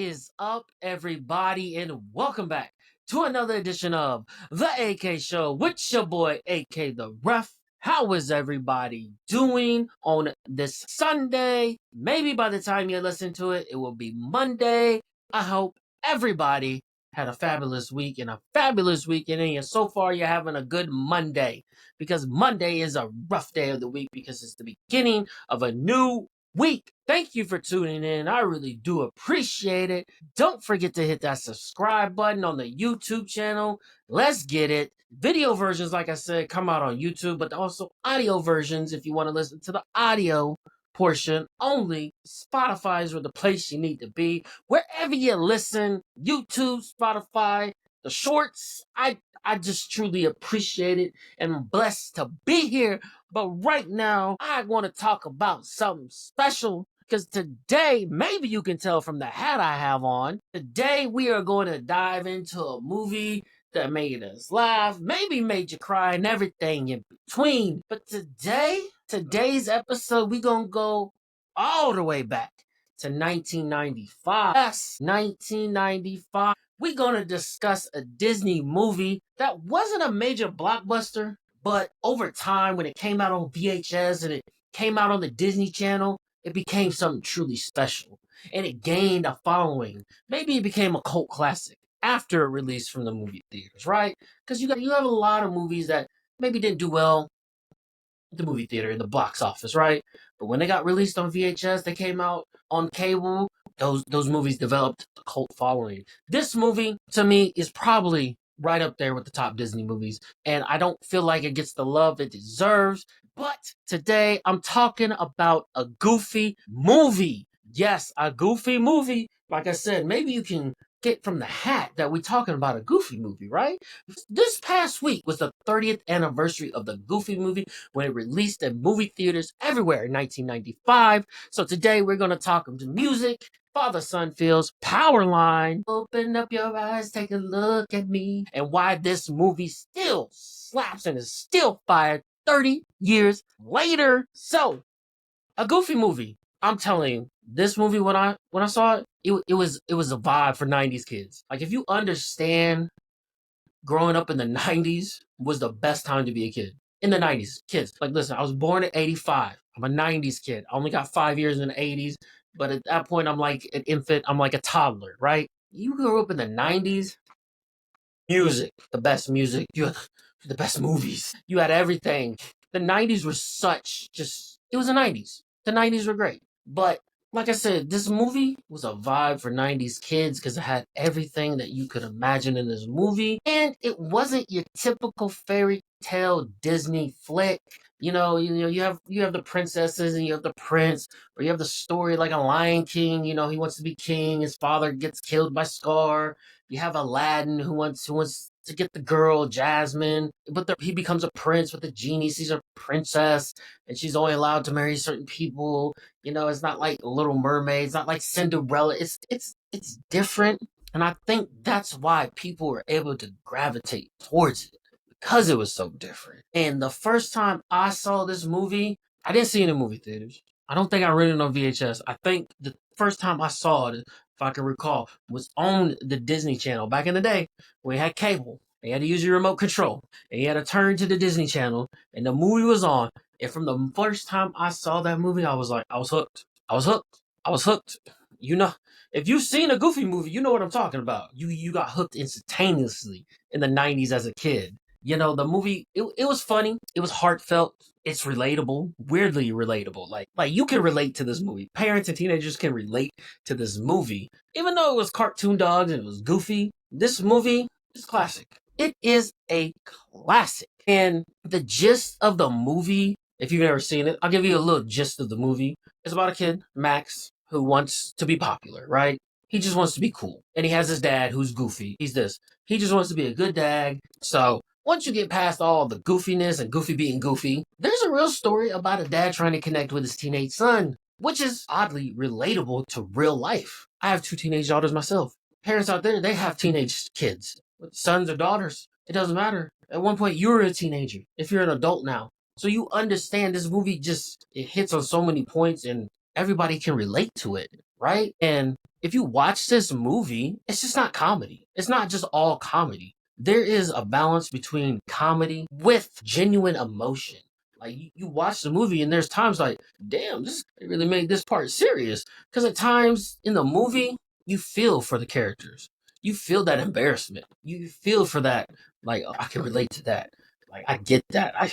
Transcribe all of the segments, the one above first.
is up, everybody, and welcome back to another edition of the AK Show with your boy AK the Ref. How is everybody doing on this Sunday? Maybe by the time you listen to it, it will be Monday. I hope everybody had a fabulous week and a fabulous weekend, and so far you're having a good Monday because Monday is a rough day of the week because it's the beginning of a new week. Thank you for tuning in. I really do appreciate it. Don't forget to hit that subscribe button on the YouTube channel. Let's get it. Video versions, like I said, come out on YouTube, but also audio versions if you want to listen to the audio portion only. Spotify is where the place you need to be. Wherever you listen, YouTube, Spotify, the shorts, I just truly appreciate it and I'm blessed to be here. But right now, I want to talk about something special because today, maybe you can tell from the hat I have on, today we are going to dive into a movie that made us laugh, maybe made you cry, and everything in between. But today's episode, we're going to go all the way back to 1995. Yes, 1995. We're going to discuss a Disney movie that wasn't a major blockbuster, but over time, when it came out on VHS and it came out on the Disney Channel, it became something truly special. And it gained a following. Maybe it became a cult classic after it released from the movie theaters, right? Because you have a lot of movies that maybe didn't do well at the movie theater, in the box office, right? But when they got released on VHS, they came out on cable. Those movies developed a cult following. This movie, to me, is probably right up there with the top Disney movies, and I don't feel like it gets the love it deserves. But today, I'm talking about a goofy movie. Yes, a goofy movie. Like I said, maybe you can get from the hat that we're talking about a goofy movie, right? This past week was the 30th anniversary of the Goofy movie when it released in movie theaters everywhere in 1995. So today we're going to talk about music, Father Son Feels, Powerline, Open Up Your Eyes, Take a Look at Me, and why this movie still slaps and is still fired 30 years later. So, a Goofy movie. I'm telling you, this movie when I saw it, it was a vibe for 90s kids. Like if you understand growing up in the 90s was the best time to be a kid. In the 90s, kids. Like listen, I was born in 85. I'm a 90s kid. I only got 5 years in the 80s, but at that point I'm like an infant, I'm like a toddler, right? You grew up in the 90s, music, the best music. You had the best movies. You had everything. The 90s were it was the 90s. The 90s were great. But like I said, this movie was a vibe for 90s kids because it had everything that you could imagine in this movie. And it wasn't your typical fairy tale Disney flick. You have the princesses and you have the prince, or you have the story like a Lion King. He wants to be king. His father gets killed by Scar. You have Aladdin who wants to get the girl Jasmine, but he becomes a prince with a genie. Sees a princess, and she's only allowed to marry certain people. It's not like Little Mermaid. It's not like Cinderella. It's different, and I think that's why people were able to gravitate towards it because it was so different. And the first time I saw this movie, I didn't see it in movie theaters. I don't think I rented it on VHS. I think the first time I saw it, if I can recall, was on the Disney Channel back in the day when you had cable. And you had to use your remote control, and you had to turn to the Disney Channel, and the movie was on. And from the first time I saw that movie, I was like, I was hooked. I was hooked. I was hooked. You know, if you've seen a Goofy movie, you know what I'm talking about. You got hooked instantaneously in the 90s as a kid. The movie, it was funny. It was heartfelt. It's relatable, weirdly relatable. Like you can relate to this movie. Parents and teenagers can relate to this movie. Even though it was cartoon dogs and it was goofy, this movie is classic. It is a classic. And the gist of the movie, if you've never seen it, I'll give you a little gist of the movie. It's about a kid, Max, who wants to be popular, right? He just wants to be cool. And he has his dad who's goofy. He's this. He just wants to be a good dad. So once you get past all the goofiness and Goofy being goofy, there's a real story about a dad trying to connect with his teenage son, which is oddly relatable to real life. I have 2 teenage daughters myself. Parents out there, they have teenage kids, sons or daughters. It doesn't matter. At one point, you were a teenager if you're an adult now. So you understand this movie it hits on so many points and everybody can relate to it, right? And if you watch this movie, it's just not comedy. It's not just all comedy. There is a balance between comedy with genuine emotion. Like you watch the movie and there's times like, damn, this they really made this part serious. Because at times in the movie, you feel for the characters. You feel that embarrassment. You feel for that, like, oh, I can relate to that. Like I get that. I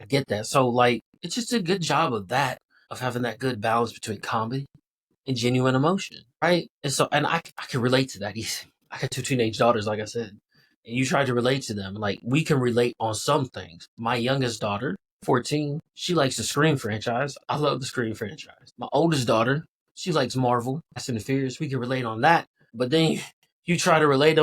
get that. So like it's just a good job of that, of having that good balance between comedy and genuine emotion, right? And so, and I can relate to that easy. I got two teenage daughters, like I said, and you try to relate to them. Like we can relate on some things. My youngest daughter, 14, she likes the Scream franchise. I love the Scream franchise. My oldest daughter, she likes Marvel, Fast and the Furious. We can relate on that. But then you try to relate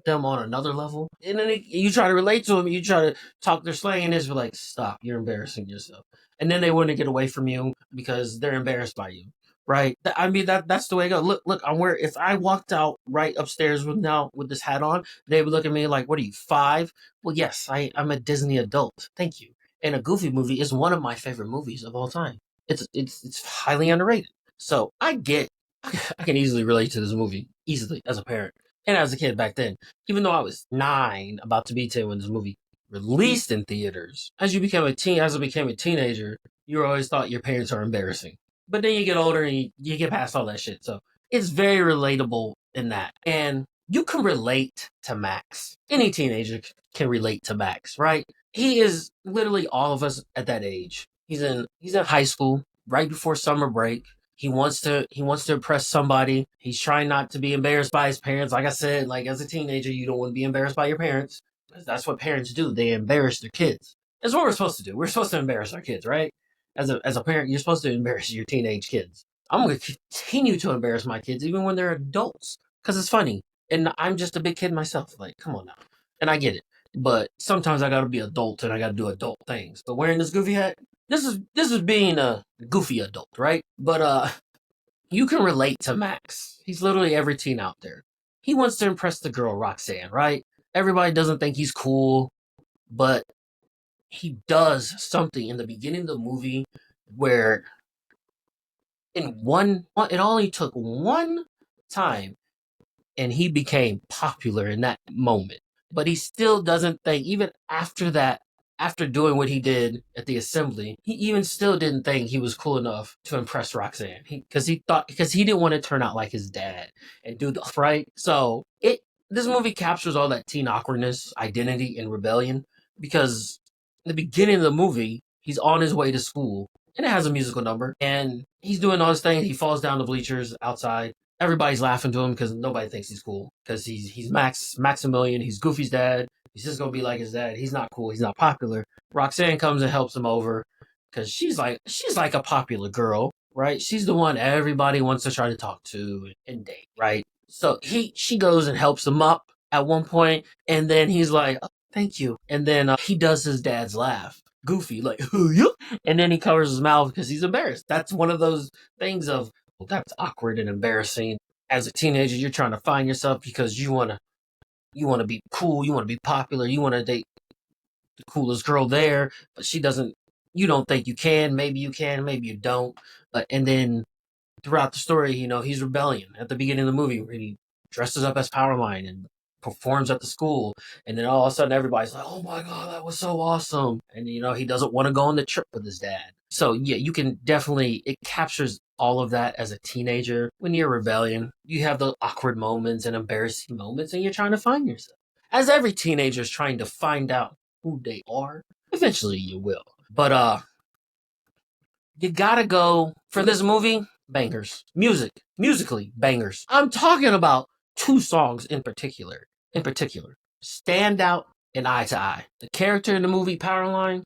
them on another level, and then you try to relate to them. You try to talk their slang, and it's like, stop, you're embarrassing yourself. And then they want to get away from you because they're embarrassed by you. Right. I mean that's the way I go. Look, I'm wearing if I walked out right upstairs with this hat on, they would look at me like, what are you, 5? Well, yes, I'm a Disney adult. Thank you. And a Goofy movie is one of my favorite movies of all time. It's highly underrated. So I can easily relate to this movie, easily, as a parent. And as a kid back then. Even though I was 9, about to be 10 when this movie released in theaters. As I became a teenager, you always thought your parents are embarrassing. But then you get older and you get past all that shit. So it's very relatable in that. And you can relate to Max. Any teenager can relate to Max, right? He is literally all of us at that age. He's in high school, right before summer break. He wants to impress somebody. He's trying not to be embarrassed by his parents. Like I said, like as a teenager, you don't want to be embarrassed by your parents. That's what parents do. They embarrass their kids. That's what we're supposed to do. We're supposed to embarrass our kids, right? As a parent, you're supposed to embarrass your teenage kids. I'm going to continue to embarrass my kids even when they're adults because it's funny. And I'm just a big kid myself. Like, come on now. And I get it. But sometimes I got to be adult and I got to do adult things. But wearing this goofy hat, this is being a goofy adult, right? But you can relate to Max. He's literally every teen out there. He wants to impress the girl Roxanne, right? Everybody doesn't think he's cool, but he does something in the beginning of the movie where it only took one time and he became popular in that moment. But he still doesn't think, even after that, after doing what he did at the assembly, he even still didn't think he was cool enough to impress Roxanne. Because he didn't want to turn out like his dad and do the right. So this movie captures all that teen awkwardness, identity, and rebellion. Because in the beginning of the movie, he's on his way to school and it has a musical number and he's doing all this thing. He falls down the bleachers outside. Everybody's laughing to him because nobody thinks he's cool because he's Maximilian. He's Goofy's dad. He's just gonna be like his dad. He's not cool. He's not popular. Roxanne comes and helps him over because she's like a popular girl, right? She's the one everybody wants to try to talk to and date, right? So she goes and helps him up at one point, and then he's like, oh, "Thank you," and then he does his dad's laugh. Goofy, like, and then he covers his mouth because he's embarrassed. That's one of those things of, well, that's awkward and embarrassing. As a teenager, you're trying to find yourself because you want to be cool, you want to be popular, you want to date the coolest girl there, but she doesn't. You don't think you can, maybe you don't. But and then throughout the story, he's rebellion at the beginning of the movie where he dresses up as Powerline and performs at the school, and then all of a sudden everybody's like, "Oh my god, that was so awesome!" And he doesn't want to go on the trip with his dad. So yeah, you can definitely it captures all of that as a teenager. When you're rebellion, you have the awkward moments and embarrassing moments, and you're trying to find yourself. As every teenager is trying to find out who they are, eventually you will. But you gotta go for this movie. Bangers, musically bangers. I'm talking about two songs in particular. Stand Out and Eye to Eye. The character in the movie Powerline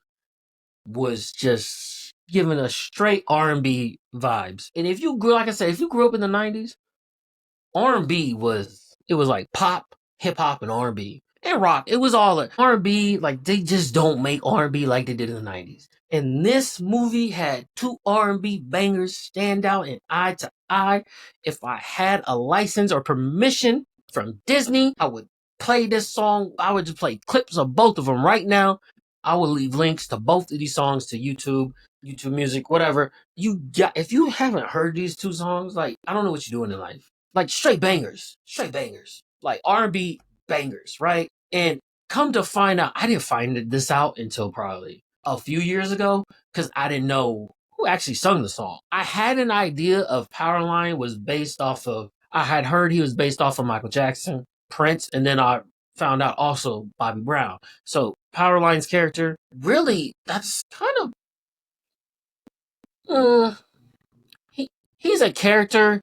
was just giving us straight R&B vibes. And if you grew, like I said, if you grew up in the 90s, R&B was like pop, hip hop, and R&B. And rock. It was all R&B. Like they just don't make R&B like they did in the 90s. And this movie had two R&B bangers, Stand Out and Eye to Eye. If I had a license or permission from Disney, I would play this song. I would just play clips of both of them right now I will leave links to both of these songs to YouTube, YouTube Music, whatever. If you haven't heard these two songs, like I don't know what you're doing in life. Like straight bangers, like R&B bangers, right? And come to find out, I didn't find this out until probably a few years ago because I didn't know who actually sung the song. I had an idea of Powerline was based off of. I had heard he was based off of Michael Jackson, Prince, and then I found out also Bobby Brown. So Powerline's character, really, that's kind of he he's a character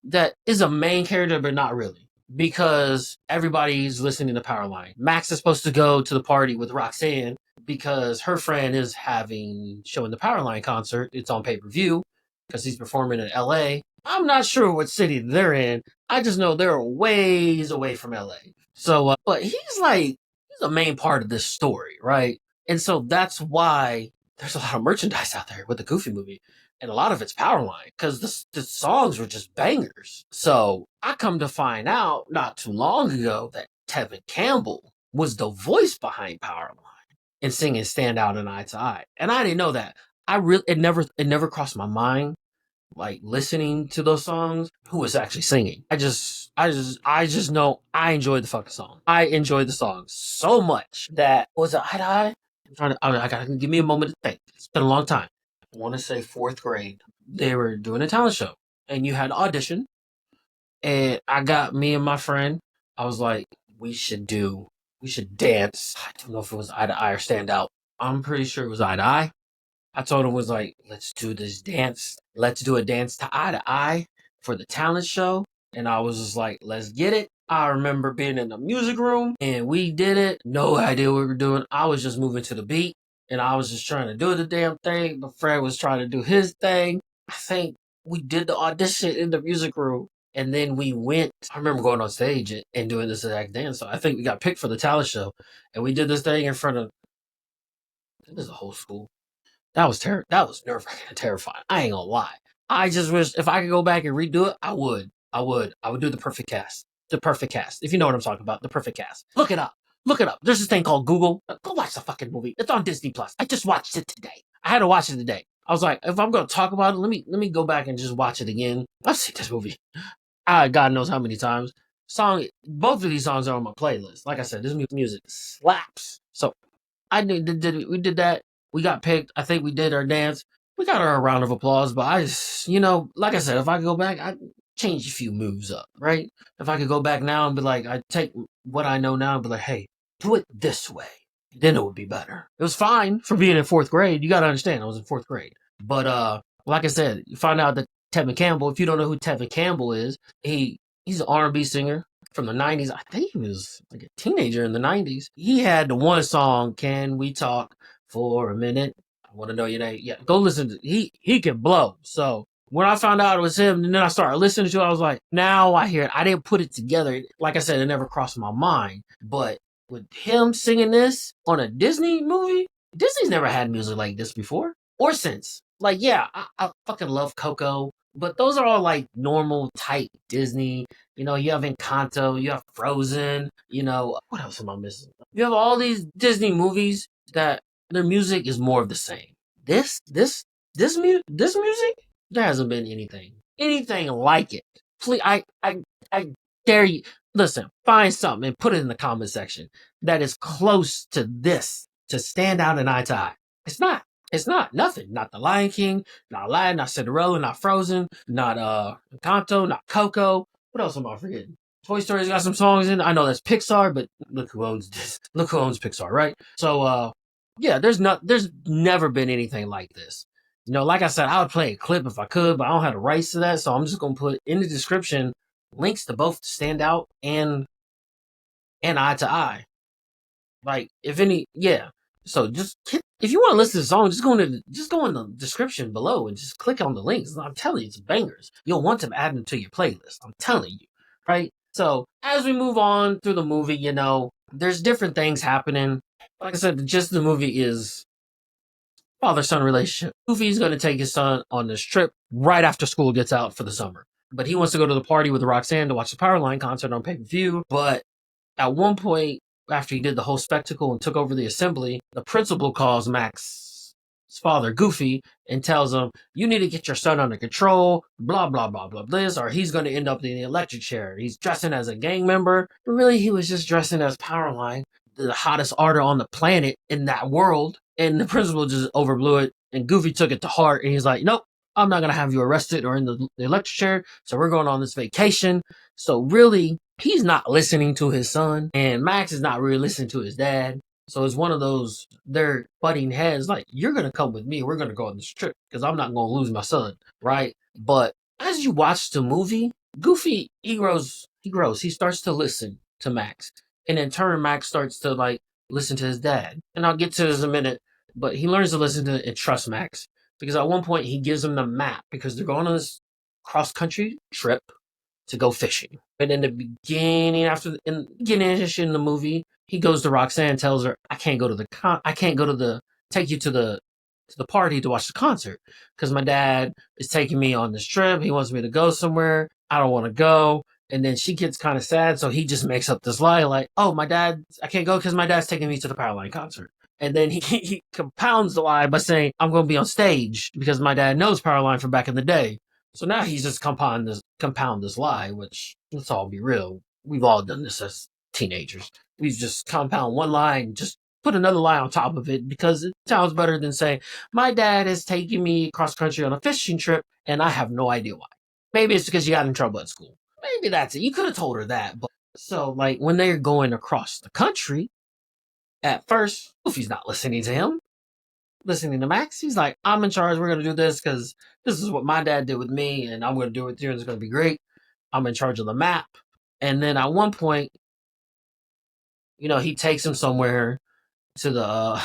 that is a main character, but not really. Because everybody's listening to Powerline. Max is supposed to go to the party with Roxanne because her friend is showing the Powerline concert. It's on pay-per-view because he's performing in LA. I'm not sure what city they're in. I just know they're ways away from LA. So, but he's a main part of this story, right? And so that's why there's a lot of merchandise out there with the Goofy movie and a lot of it's Powerline because the songs were just bangers. So I come to find out not too long ago that Tevin Campbell was the voice behind Powerline and singing "Stand Out" and "Eye to Eye," and I didn't know that. It never crossed my mind like listening to those songs who was actually singing. I just know I enjoyed the fucking song. I enjoyed the song so much that was it Eye to Eye? I gotta give me a moment to think. It's been a long time. I want to say fourth grade. They were doing a talent show, and you had to audition. And I got me and my friend. I was like, we should dance. I don't know if it was Eye to Eye or Stand Out. I'm pretty sure it was Eye to Eye. I told him was like, let's do this dance. Let's do a dance to Eye for the talent show. And I was just like, let's get it. I remember being in the music room and we did it. No idea what we were doing. I was just moving to the beat and I was just trying to do the damn thing. My friend was trying to do his thing. I think we did the audition in the music room. And then we went. I remember going on stage and doing this exact dance. So I think we got picked for the talent show, and we did this thing in front of. I think it was the whole school. That was nerve wracking and terrifying. I ain't gonna lie. I just wish if I could go back and redo it, I would. I would do the perfect cast. The perfect cast. If you know what I'm talking about, the perfect cast. Look it up. Look it up. There's this thing called Google. Go watch the fucking movie. It's on Disney Plus. I just watched it today. I had to watch it today. I was like, if I'm gonna talk about it, let me go back and just watch it again. I've seen this movie. God knows how many times. Both of these songs are on my playlist. Like I said, this music slaps. So we did that. We got picked. I think we did our dance. We got our round of applause, but I just, like I said, if I could go back, I'd change a few moves up, right? If I could go back now and be like, I'd take what I know now and be like, hey, do it this way. Then it would be better. It was fine for being in fourth grade. You got to understand, I was in fourth grade. But like I said, you find out that Tevin Campbell, if you don't know who Tevin Campbell is, he's an R&B singer from the 90s. I think he was like a teenager in the 90s. He had the one song, Can We Talk for a Minute? I want to know your name. Yeah, go listen to he can blow. So when I found out it was him, and then I started listening to it, I was like, now I hear it. I didn't put it together. Like I said, it never crossed my mind. But with him singing this on a Disney movie, Disney's never had music like this before or since. Like, yeah, I fucking love Coco, but those are all like normal type Disney. You have Encanto, you have Frozen, what else am I missing? You have all these Disney movies that their music is more of the same. This music, there hasn't been anything like it. Please, I dare you. Listen, find something and put it in the comment section that is close to this to stand out in Eye to Eye. It's not. It's not nothing. Not the Lion King, not Aladdin, not Cinderella, not Frozen, not Encanto, not Coco. What else am I forgetting? Toy Story's got some songs in. I know that's Pixar, but look who owns this. Look who owns Pixar, right? So yeah, there's never been anything like this. Like I said, I would play a clip if I could, but I don't have the rights to that, so I'm just gonna put in the description links to both Stand Out and Eye to Eye. Like if any, yeah. So if you want to listen to the song, just go in the description below and just click on the links. I'm telling you, it's bangers. You'll want to add them to your playlist. I'm telling you, right? So as we move on through the movie, there's different things happening. Like I said, the gist of the movie is father-son relationship. Goofy's going to take his son on this trip right after school gets out for the summer. But he wants to go to the party with Roxanne to watch the Powerline concert on pay-per-view. But at one point, after he did the whole spectacle and took over the assembly, the principal calls Max's father Goofy and tells him, "You need to get your son under control, blah, blah, blah, blah, this, or he's going to end up in the electric chair." He's dressing as a gang member, but really he was just dressing as Powerline, the hottest artist on the planet in that world. And the principal just overblew it, and Goofy took it to heart, and he's like, "Nope, I'm not going to have you arrested or in the electric chair, so we're going on this vacation." So really, he's not listening to his son, and Max is not really listening to his dad. So it's one of those, they're butting heads like, "You're going to come with me. We're going to go on this trip because I'm not going to lose my son." Right. But as you watch the movie, Goofy, he grows. He starts to listen to Max. And in turn, Max starts to like listen to his dad. And I'll get to this in a minute, but he learns to listen to and trust Max because at one point he gives him the map because they're going on this cross country trip to go fishing. But in the beginning, in the beginning in the movie, he goes to Roxanne and tells her, I can't go to the take you to the party to watch the concert because my dad is taking me on this trip. He wants me to go somewhere. I don't want to go." And then she gets kind of sad, so he just makes up this lie like, "Oh, I can't go because my dad's taking me to the Powerline concert." And then he compounds the lie by saying, "I'm going to be on stage because my dad knows Powerline from back in the day." So now he's just compound this lie, which, let's all be real, we've all done this as teenagers. We just compound one lie and just put another lie on top of it because it sounds better than saying, "My dad is taking me cross country on a fishing trip and I have no idea why." Maybe it's because you got in trouble at school. Maybe that's it. You could have told her that. But so like when they're going across the country, at first, Goofy's not listening to him, listening to Max. He's like, "I'm in charge. We're going to do this because this is what my dad did with me, and I'm going to do it with you, and it's going to be great. I'm in charge of the map." And then at one point, he takes him somewhere to the,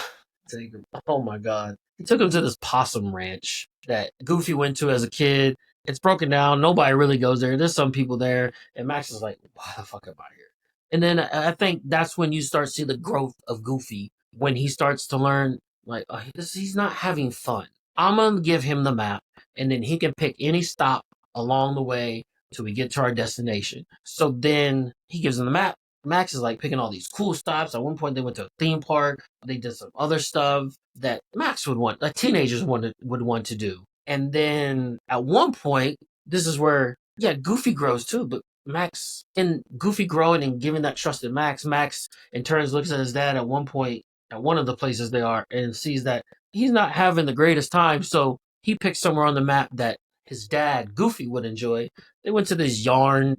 oh my God. He took him to this possum ranch that Goofy went to as a kid. It's broken down. Nobody really goes there. There's some people there. And Max is like, "Why the fuck am I here?" And then I think that's when you start to see the growth of Goofy when he starts to learn, like, he's not having fun. I'm going to give him the map and then he can pick any stop along the way till we get to our destination. So then he gives him the map. Max is like picking all these cool stops. At one point, they went to a theme park. They did some other stuff that Max would want, like teenagers would want to do. And then at one point, this is where, yeah, Goofy grows too. But Max, in Goofy growing and giving that trust to Max, Max in turns looks at his dad at one point at one of the places they are and sees that he's not having the greatest time. So he picks somewhere on the map that his dad, Goofy, would enjoy. They went to this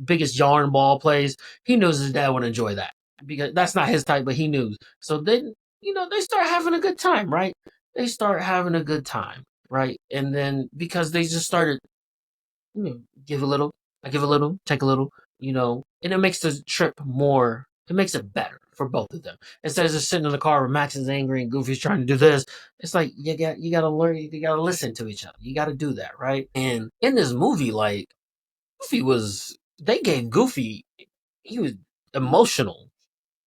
biggest yarn ball place. He knows his dad would enjoy that because that's not his type, but he knew. So then, they start having a good time, right? They start having a good time, right? And then because they just started, give a little, I give a little, take a little, and it makes the trip more, it makes it better for both of them. Instead of just sitting in the car where Max is angry and Goofy's trying to do this, it's like you gotta learn, you gotta listen to each other. You gotta do that, right? And in this movie, like they gave Goofy, he was emotional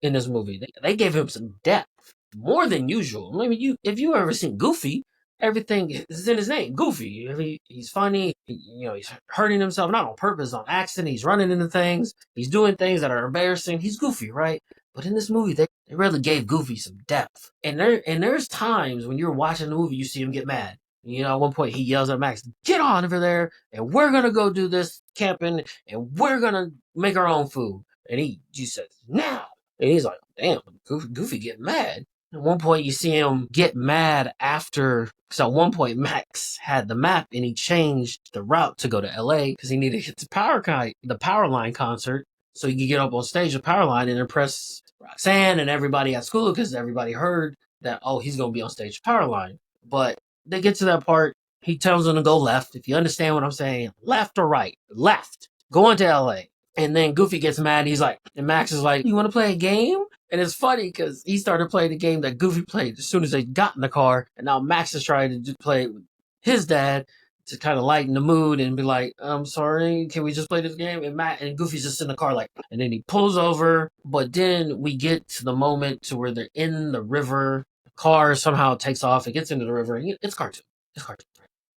in this movie. They gave him some depth, more than usual. I mean, if you ever seen Goofy, everything is in his name. Goofy. I mean, he's funny. He's hurting himself not on purpose, on accident. He's running into things. He's doing things that are embarrassing. He's Goofy, right? But in this movie, they really gave Goofy some depth. And there's times when you're watching the movie, you see him get mad. At one point he yells at Max, "Get on over there, and we're gonna go do this camping, and we're gonna make our own food." And he says, "Now." And he's like, "Damn, Goofy get mad." At one point, you see him get mad after. So at one point, Max had the map and he changed the route to go to LA because he needed to hit the Powerline concert so he could get up on stage with Powerline and impress Roxanne and everybody at school because everybody heard that, oh, he's going to be on stage with Powerline. But they get to that part. He tells them to go left. If you understand what I'm saying, left or right? Left. Going to LA. And then Goofy gets mad. And Max is like, "You want to play a game?" And it's funny because he started playing the game that Goofy played as soon as they got in the car. And now Max is trying to play it with his dad to kind of lighten the mood and be like, "I'm sorry, can we just play this game?" And Goofy's just in the car and then he pulls over. But then we get to the moment to where they're in the river. The car somehow takes off. It gets into the river. It's cartoon. It's cartoon.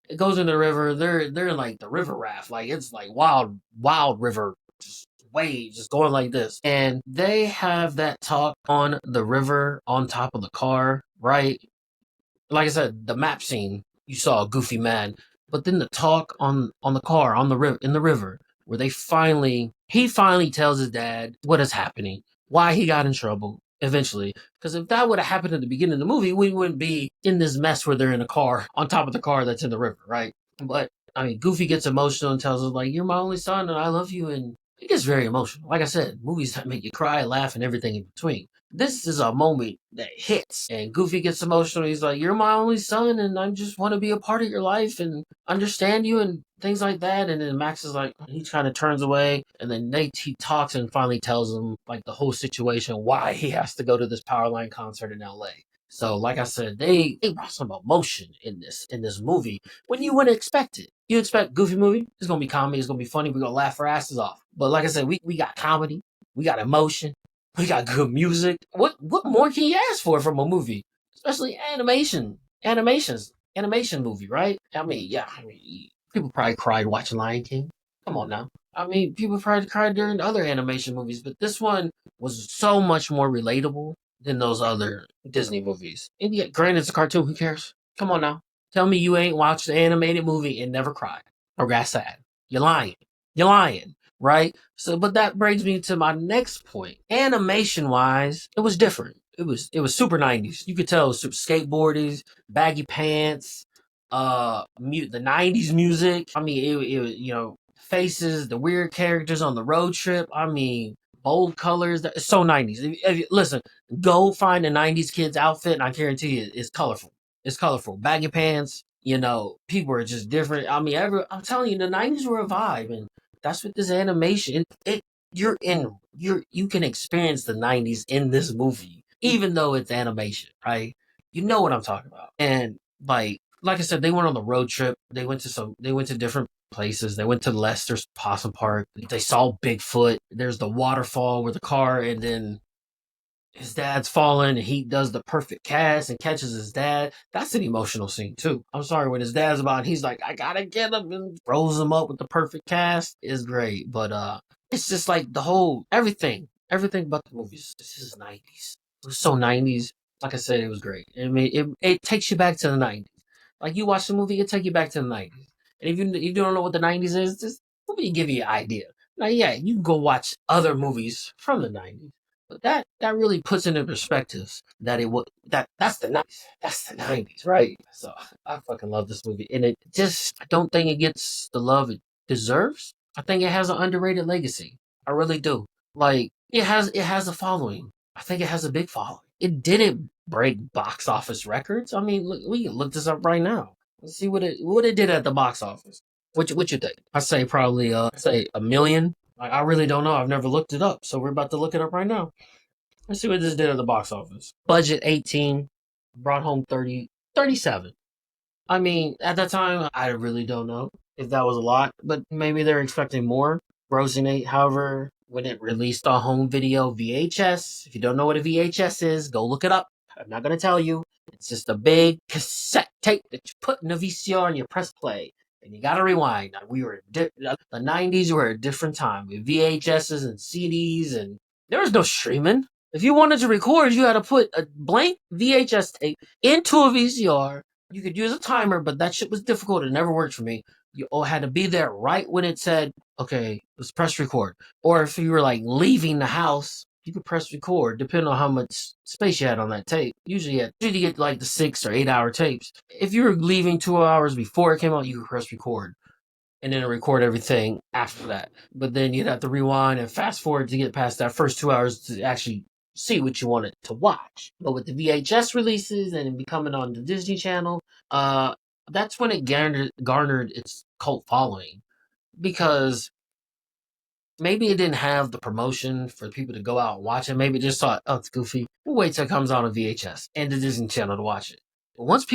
It goes into the river. They're in like the river raft. Like it's like wild river, just waves just going like this. And they have that talk on the river on top of the car, right? Like I said, the map scene, you saw a goofy man, but then the talk on the car on the river in the river, where he finally tells his dad what is happening, why he got in trouble eventually. Because if that would have happened at the beginning of the movie, we wouldn't be in this mess where they're in a car on top of the car that's in the river, right? But I mean, Goofy gets emotional and tells us like, "You're my only son, and I love you," and he gets very emotional. Like I said, movies that make you cry, laugh, and everything in between. This is a moment that hits, and Goofy gets emotional. He's like, "You're my only son, and I just want to be a part of your life and understand you," and things like that. And then Max is like, he kind of turns away, and then he talks and finally tells him like the whole situation, why he has to go to this Powerline concert in L.A. So, like I said, they brought some emotion in this movie when you wouldn't expect it. You expect Goofy movie, it's gonna be comedy, it's gonna be funny, we're gonna laugh our asses off. But like I said, we got comedy, we got emotion, we got good music. What more can you ask for from a movie? Especially animation movie, right? I mean, yeah, I mean, people probably cried watching Lion King. Come on now. I mean, people probably cried during other animation movies, but this one was so much more relatable than those other Disney movies. And yet, granted, it's a cartoon. Who cares? Come on now. Tell me you ain't watched an animated movie and never cried or got sad. You're lying. You're lying, right? So, but that brings me to my next point. Animation wise, it was different. It was super 90s. You could tell it was super skateboardies, baggy pants, the 90s music. I mean, it was, faces, the weird characters on the road trip. I mean, bold colors. It's so 90s. Listen, go find a 90s kid's outfit, and I guarantee you it's colorful. It's colorful. Baggy pants, people are just different. I mean, I'm telling you, the 90s were a vibe, and that's what this animation. You can experience the 90s in this movie, even though it's animation, right? You know what I'm talking about. And like I said, they went on the road trip. They went to different places. They went to Lester's Possum Park. They saw Bigfoot. There's the waterfall with the car, and then his dad's falling, and he does the perfect cast and catches his dad. That's an emotional scene too. I'm sorry, when his dad's about, he's like, "I gotta get him," and throws him up with the perfect cast is great. But it's just like the whole everything about the movies. This is 90s. It was so 90s. Like I said, it was great. I mean, it takes you back to the 90s. Like, you watch the movie, it take you back to the 90s. And if you don't know what the 90s is, this movie give you an idea. Now, yeah, you can go watch other movies from the 90s, but that really puts into perspective that that's the 90s. That's the 90s, right? So I fucking love this movie, and I don't think it gets the love it deserves. I think it has an underrated legacy. I really do. Like, it has a following. I think it has a big following. It didn't break box office records. I mean, look, we can look this up right now. Let's see what it did at the box office. What you think? I say probably say a million. I really don't know. I've never looked it up, so we're about to look it up right now. Let's see what this did at the box office. Budget 18, brought home 37. I mean, at that time, I really don't know if that was a lot, but maybe they're expecting more. Grossing 8, however, when it released on home video VHS, if you don't know what a VHS is, go look it up. I'm not going to tell you. It's just a big cassette tape that you put in a VCR and you press play. And you gotta rewind. The 90s were a different time with VHSs and CDs, and there was no streaming. If you wanted to record, you had to put a blank VHS tape into a VCR. You could use a timer, but that shit was difficult. It never worked for me. You all had to be there right when it said, "Okay, let's press record." Or if you were like leaving the house, you could press record, depending on how much space you had on that tape. Usually you get like the 6 or 8 hour tapes. If you were leaving 2 hours before it came out, you could press record and then record everything after that. But then you'd have to rewind and fast forward to get past that first 2 hours to actually see what you wanted to watch. But with the VHS releases and it becoming on the Disney Channel, that's when it garnered its cult following, because maybe it didn't have the promotion for people to go out and watch it. Maybe it just thought, "Oh, it's goofy. We'll wait till it comes out on VHS and the Disney Channel to watch it." But once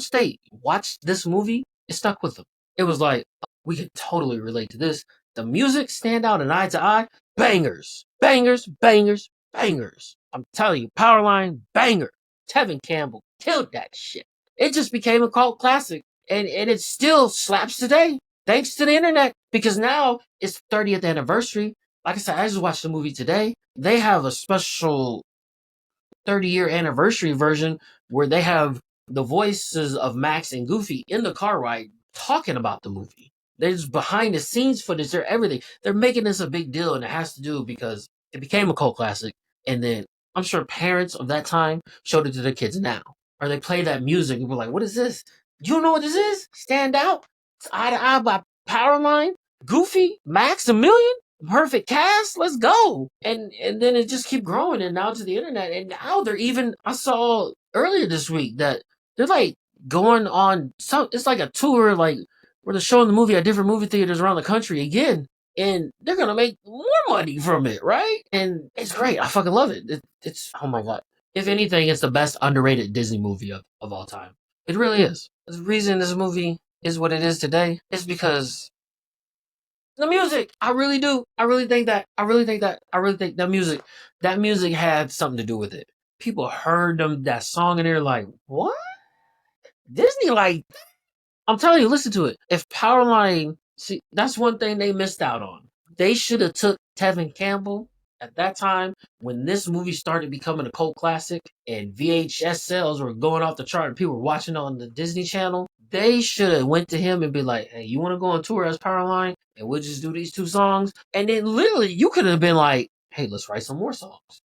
they watched this movie, it stuck with them. It was like, "Oh, we could totally relate to this." The music stand out in eye to eye. Bangers, bangers, bangers, bangers. I'm telling you, Powerline, banger. Tevin Campbell killed that shit. It just became a cult classic, and it still slaps today, thanks to the internet, because now it's 30th anniversary. like I said, I just watched the movie today. They have a special 30-year anniversary version where they have the voices of Max and Goofy in the car ride talking about the movie. There's behind the scenes footage, they're everything. They're making this a big deal, and it has to do because it became a cult classic. And then I'm sure parents of that time showed it to their kids now. Or they play that music and we're like, what is this? You know what this is? Stand Out? It's Eye to Eye by Powerline? Goofy? Max? A Million? Perfect cast, let's go. And then it just keep growing and now to the internet. And now they're even I saw earlier this week that they're like going on some it's like a tour like where they're showing the movie at different movie theaters around the country again. And they're gonna make more money from it, right? And it's great. I fucking love it. It's oh my god. If anything, it's the best underrated Disney movie of all time. It really is. The reason this movie is what it is today is because the music. I really do. I really think that. I really think that. I really think that music had something to do with it. People heard them that song and they're like, "What? Disney like I'm telling you, listen to it. If Powerline, see, that's one thing they missed out on. They should have took Tevin Campbell at that time when this movie started becoming a cult classic and VHS sales were going off the chart and people were watching on the Disney Channel. They should have went to him and be like, "Hey, you want to go on tour as Powerline and we'll just do these two songs?" And then literally, you could have been like, "Hey, let's write some more songs."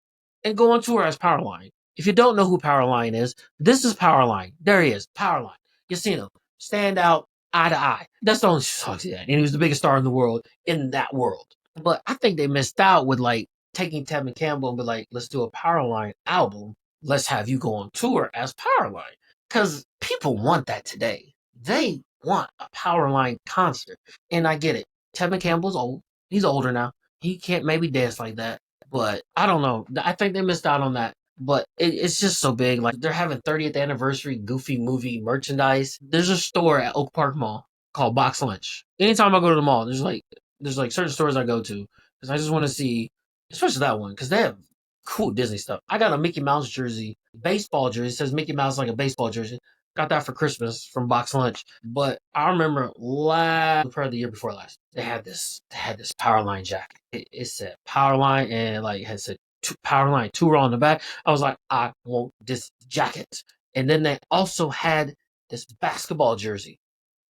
And go on tour as Powerline. If you don't know who Powerline is, this is Powerline. There he is, Powerline. You seen him. Stand Out, Eye to Eye. That's the only song he had. And he was the biggest star in the world in that world. But I think they missed out with like taking Tevin Campbell and be like, let's do a Powerline album. Let's have you go on tour as Powerline. Because people want that today. They want a Powerline concert. And I get it. Tevin Campbell's old. He's older now. He can't maybe dance like that. But I don't know. I think they missed out on that. But it's just so big. Like they're having 30th anniversary Goofy movie merchandise. There's a store at Oak Park Mall called Box Lunch. Anytime I go to the mall, there's like certain stores I go to because I just want to see, especially that one because they have cool Disney stuff. I got a Mickey Mouse jersey, baseball jersey. It says Mickey Mouse like a baseball jersey. Got that for Christmas from Box Lunch. But I remember probably the year before last, they had this Powerline jacket. It said Powerline and like had said Powerline tour on the back. I was like, I want this jacket. And then they also had this basketball jersey.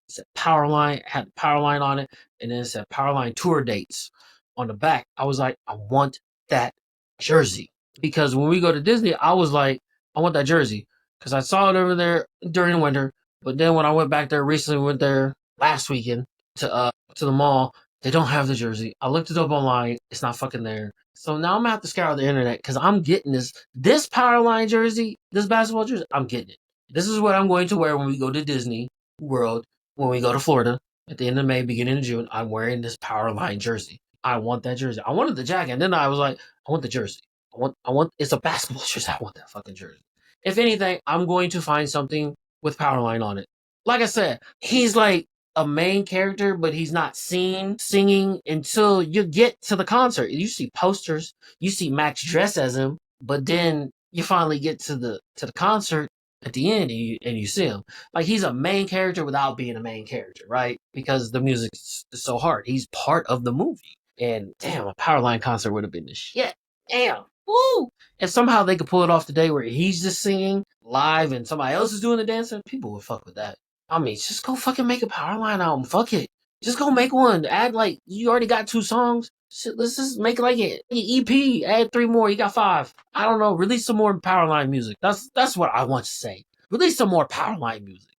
It said Powerline, had Powerline on it, and then it said Powerline tour dates on the back. I was like, I want that jersey. Because when we go to Disney, I was like, I want that jersey. Because I saw it over there during the winter. But then when I went back there recently, went there last weekend to the mall, they don't have the jersey. I looked it up online. It's not fucking there. So now I'm gonna have to scour the internet because I'm getting this Powerline jersey, this basketball jersey. I'm getting it. This is what I'm going to wear when we go to Disney World, when we go to Florida at the end of May, beginning of June. I'm wearing this Powerline jersey. I want that jersey. I wanted the jacket, and then I was like, I want the jersey. I want. It's a basketball jersey. I want that fucking jersey. If anything, I'm going to find something with Powerline on it. Like I said, he's like a main character, but he's not singing until you get to the concert. You see posters, you see Max dress as him, but then you finally get to the concert at the end and you see him. Like he's a main character without being a main character, right? Because the music is so hard. He's part of the movie. And damn, a Powerline concert would have been the shit. Damn. Woo! And somehow they could pull it off today where he's just singing live and somebody else is doing the dancing. People would fuck with that. I mean, just go fucking make a Powerline album. Fuck it. Just go make one. Add like you already got 2 songs. Shit, let's just make like an EP. Add 3 more. You got 5. I don't know. Release some more Powerline music. That's what I want to say. Release some more Powerline music.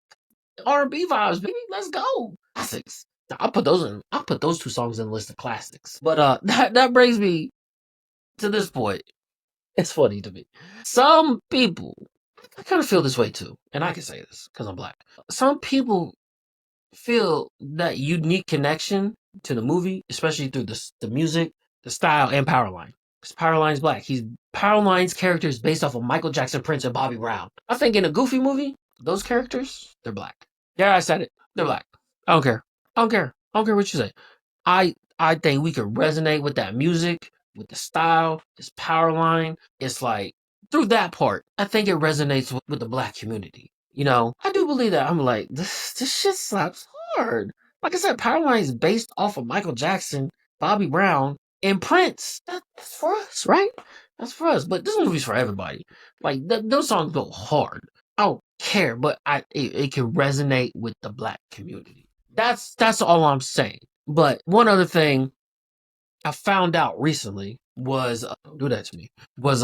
R&B vibes, baby. Let's go. Classics. I'll put those in. I'll put those 2 songs in the list of classics. But that brings me to this point. It's funny to me. Some people, I kind of feel this way too, and I can say this because I'm black. Some people feel that unique connection to the movie, especially through the music, the style, and Powerline. Because Powerline's black. Powerline's character is based off of Michael Jackson, Prince, and Bobby Brown. I think in a Goofy movie, those characters, they're black. Yeah, I said it. They're black. I don't care. I don't care. I don't care what you say. I think we could resonate with that music, with the style, this Powerline. It's like through that part, I think it resonates with the black community. I do believe that. I'm like, this shit slaps hard. Like I said, Powerline is based off of Michael Jackson, Bobby Brown, And Prince, that's for us, right? That's for us. But this movie's for everybody. Like those songs go hard. I don't care, but it can resonate with the black community. That's all I'm saying. But one other thing I found out recently was don't do that to me. Was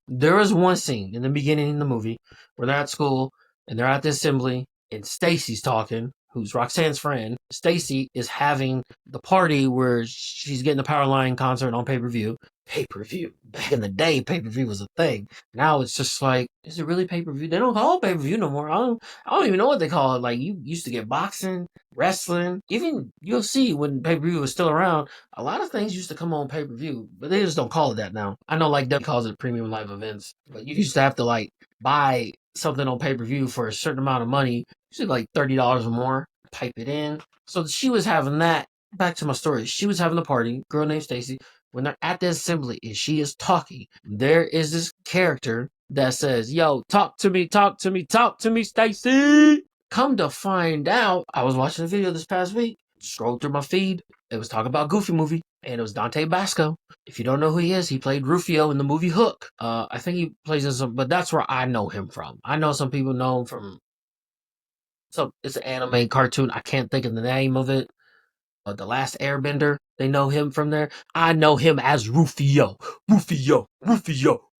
there is one scene in the beginning of the movie where they're at school and they're at the assembly and Stacy's talking, who's Roxanne's friend. Stacy is having the party where she's getting the Powerline concert on pay-per-view. Pay-per-view. Back in the day, pay-per-view was a thing. Now it's just like, is it really pay-per-view? They don't call it pay-per-view no more. I don't even know what they call it. Like you used to get boxing, wrestling, even UFC when pay-per-view was still around. A lot of things used to come on pay per view, but they just don't call it that now. I know like W calls it premium live events, but you used to have to like buy something on pay per view for a certain amount of money, usually like $30 or more, pipe it in. So she was having that. Back to my story. She was having a party, girl named Stacy. When they're at the assembly and she is talking, there is this character that says, "Yo, talk to me, Stacy." Come to find out, I was watching a video this past week, scrolled through my feed. It was talking about Goofy movie, and it was Dante Basco. If you don't know who he is, he played Rufio in the movie Hook. I think he plays in some, but that's where I know him from. I know some people know him from. So it's an anime cartoon. I can't think of the name of it. The Last Airbender. They know him from there. I know him as Rufio, Rufio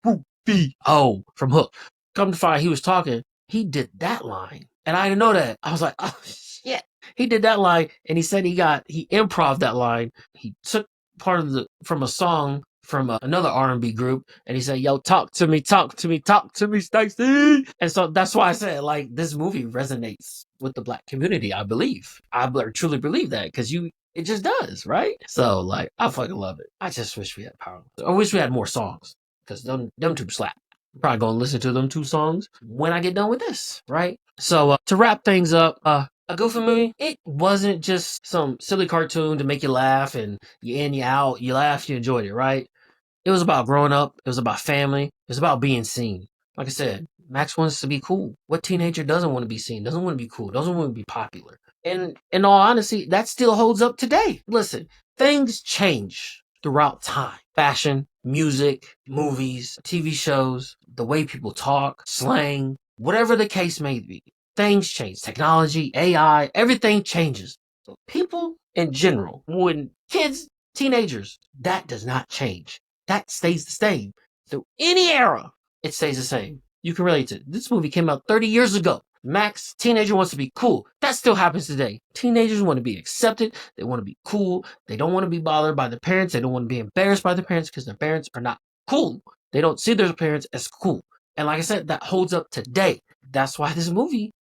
from Hook. Come to find, he was talking. He did that line, and I didn't know that. I was like, oh shit. He did that line, and he said he improv that line. He took part of the from a song from another R&B group, and he said, "Yo, talk to me, Stacey." And so that's why I said like this movie resonates with the black community. I believe, truly believe that because it just does, right? So like, I fucking love it. I just wish we had power. I wish we had more songs because them two slap. I'm probably gonna listen to them two songs when I get done with this, right? So to wrap things up, a Goofy movie, it wasn't just some silly cartoon to make you laugh and you in, you out, you laugh, you enjoyed it, right? It was about growing up. It was about family. It was about being seen. Like I said, Max wants to be cool. What teenager doesn't want to be seen? Doesn't want to be cool? Doesn't want to be popular? And in all honesty, that still holds up today. Listen, things change throughout time. Fashion, music, movies, TV shows, the way people talk, slang, whatever the case may be. Things change. Technology, AI, everything changes. So people in general, when kids, teenagers, that does not change. That stays the same. Through any era, it stays the same. You can relate to it. This movie came out 30 years ago. Max, teenager wants to be cool. That still happens today. Teenagers want to be accepted. They want to be cool. They don't want to be bothered by their parents. They don't want to be embarrassed by their parents because their parents are not cool. They don't see their parents as cool. And like I said, that holds up today. That's why this movie,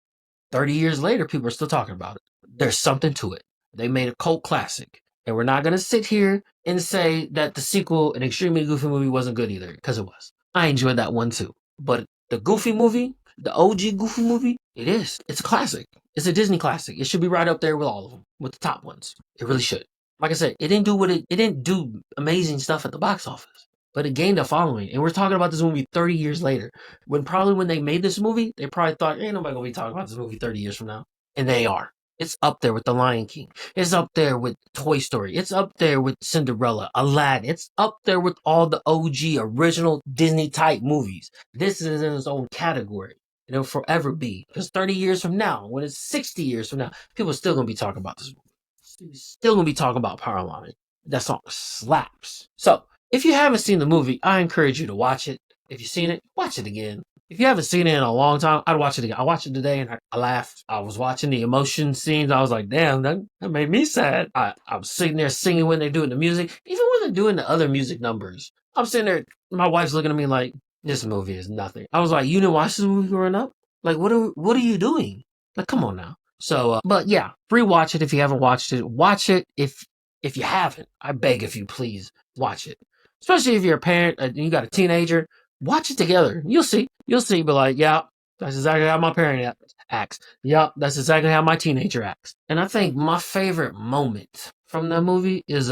30 years later, people are still talking about it. There's something to it. They made a cult classic. And we're not going to sit here and say that the sequel, an extremely goofy movie, wasn't good either, because it was. I enjoyed that one too. But the Goofy movie, the OG Goofy movie, it is. It's a classic. It's a Disney classic. It should be right up there with all of them, with the top ones. It really should. Like I said, it didn't do amazing stuff at the box office, but it gained a following. And we're talking about this movie 30 years later. When they made this movie, they probably thought, ain't nobody gonna be talking about this movie 30 years from now. And they are. It's up there with The Lion King. It's up there with Toy Story. It's up there with Cinderella, Aladdin. It's up there with all the OG original Disney type movies. This is in its own category. And it'll forever be. Because 30 years from now, when it's 60 years from now, people are still going to be talking about this movie. Still going to be talking about Powerline. That song slaps. So, if you haven't seen the movie, I encourage you to watch it. If you've seen it, watch it again. If you haven't seen it in a long time, I'd watch it again. I watched it today and I laughed. I was watching the emotion scenes. I was like, damn, that made me sad. I was sitting there singing when they're doing the music. Even when they're doing the other music numbers. I'm sitting there, my wife's looking at me like, this movie is nothing. I was like, you didn't watch this movie growing up? Like, what are you doing? Like, come on now. So, but yeah, rewatch it if you haven't watched it. Watch it if you haven't. I beg if you please, watch it. Especially if you're a parent and you got a teenager. Watch it together. You'll see. But like, yeah, that's exactly how my parent acts. Yeah, that's exactly how my teenager acts. And I think my favorite moment from that movie is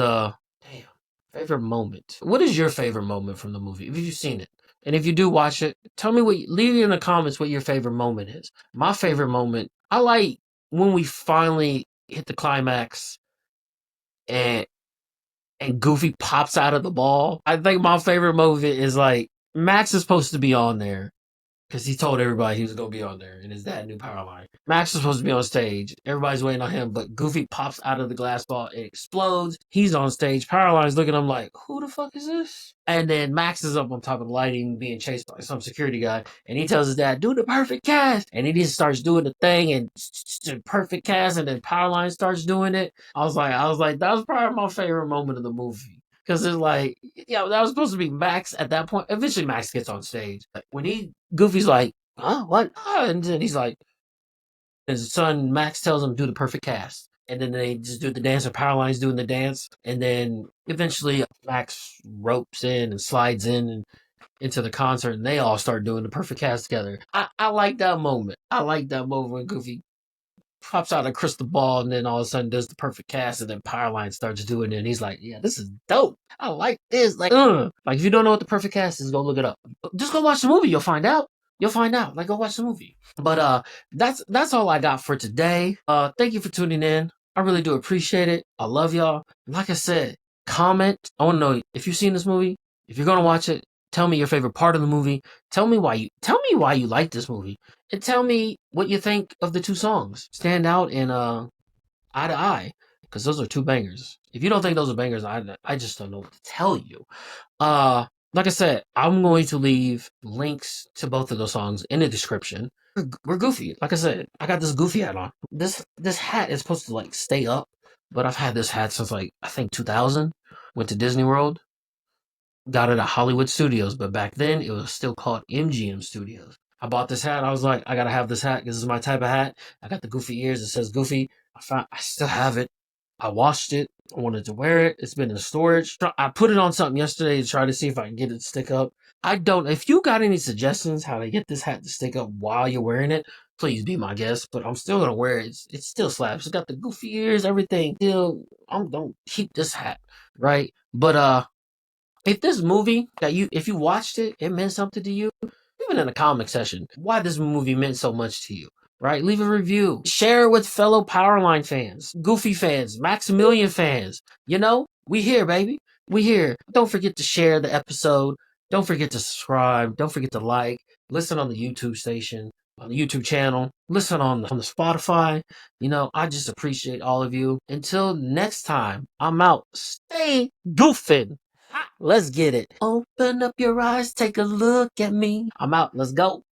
favorite moment. What is your favorite moment from the movie? If you've seen it. And if you do watch it, tell me leave in the comments what your favorite moment is. My favorite moment, I like when we finally hit the climax and and Goofy pops out of the ball. I think my favorite moment is like Max is supposed to be on there because he told everybody he was gonna be on there, and his dad knew Powerline. Max is supposed to be on stage. Everybody's waiting on him, but Goofy pops out of the glass ball. It explodes. He's on stage. Powerline's looking at him like, "Who the fuck is this?" And then Max is up on top of the lighting, being chased by some security guy, and he tells his dad, "Do the perfect cast," and he just starts doing the thing and perfect cast, and then Powerline starts doing it. I was like, that was probably my favorite moment of the movie. Cause it's like, yeah, that was supposed to be Max at that point. Eventually, Max gets on stage. Like, when Goofy's like, "Huh, what?" And then he's like, his son Max tells him do the perfect cast, and then they just do the dance. And Powerline's doing the dance, and then eventually Max ropes in and slides in and into the concert, and they all start doing the perfect cast together. I like that moment. I like that moment when Goofy pops out a crystal ball and then all of a sudden does the perfect cast and then Powerline starts doing it and he's like, "Yeah, this is dope. I like this." Like if you don't know what the perfect cast is, go look it up. Just go watch the movie, you'll find out. You'll find out. Like go watch the movie. But that's all I got for today. Thank you for tuning in. I really do appreciate it. I love y'all. And like I said, comment. I want to know if you've seen this movie. If you're gonna watch it, tell me your favorite part of the movie. Tell me why you like this movie. And tell me what you think of the two songs, Stand Out and Eye to Eye, because those are two bangers. If you don't think those are bangers, I just don't know what to tell you. Like I said, I'm going to leave links to both of those songs in the description. We're goofy. Like I said, I got this goofy hat on. This hat is supposed to like stay up, but I've had this hat since like I think 2000. Went to Disney World, got it at Hollywood Studios, but back then it was still called MGM Studios. I bought this hat. I was like, I gotta have this hat. This is my type of hat. I got the goofy ears. It says Goofy. I still have it. I washed it. I wanted to wear it. It's been in storage. I put it on something yesterday to try to see if I can get it to stick up. I don't. If you got any suggestions how to get this hat to stick up while you're wearing it, please be my guest. But I'm still gonna wear it. It still slaps. It's got the goofy ears, everything. Still, I'm don't keep this hat right. But if this movie if you watched it, it meant something to you, even in the comment section, why this movie meant so much to you, right? Leave a review. Share it with fellow Powerline fans, Goofy fans, Maximilian fans. You know, we here, baby. We here. Don't forget to share the episode. Don't forget to subscribe. Don't forget to like. Listen on the YouTube station, on the YouTube channel. Listen on the Spotify. You know, I just appreciate all of you. Until next time, I'm out. Stay goofing. Let's get it. Open up your eyes, take a look at me. I'm out. Let's go.